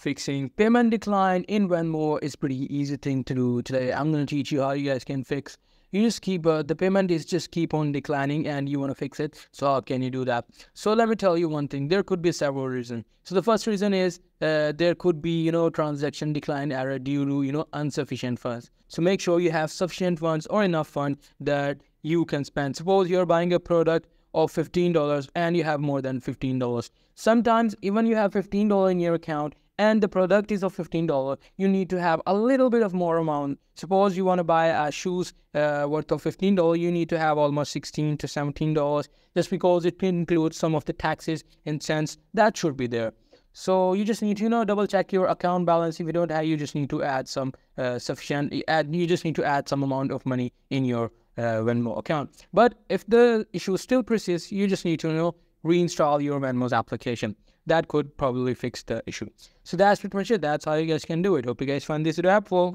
fixing payment decline in Venmo is pretty easy thing to do today. I'm going to teach you how you guys can fix. You just keep the payment is just keep on declining and you want to fix it. So how can you do that? So let me tell you one thing. There could be several reasons. So the first reason is there could be transaction decline error due to insufficient funds. So make sure you have sufficient funds or enough fund that you can spend. Suppose you're buying a product of $15 and you have more than $15. Sometimes even you have $15 in your account and the product is of $15, you need to have a little bit of more amount. Suppose you want to buy shoes worth of $15, you need to have almost $16 to $17 just because it includes some of the taxes and cents that should be there. So you just need to double check your account balance. If you don't have, you just need to add some you just need to add some amount of money in your Venmo account. But if the issue still persists, you just need to reinstall your Venmo's application. That could probably fix the issue. So that's pretty much it. That's how you guys can do it. Hope you guys find this video helpful.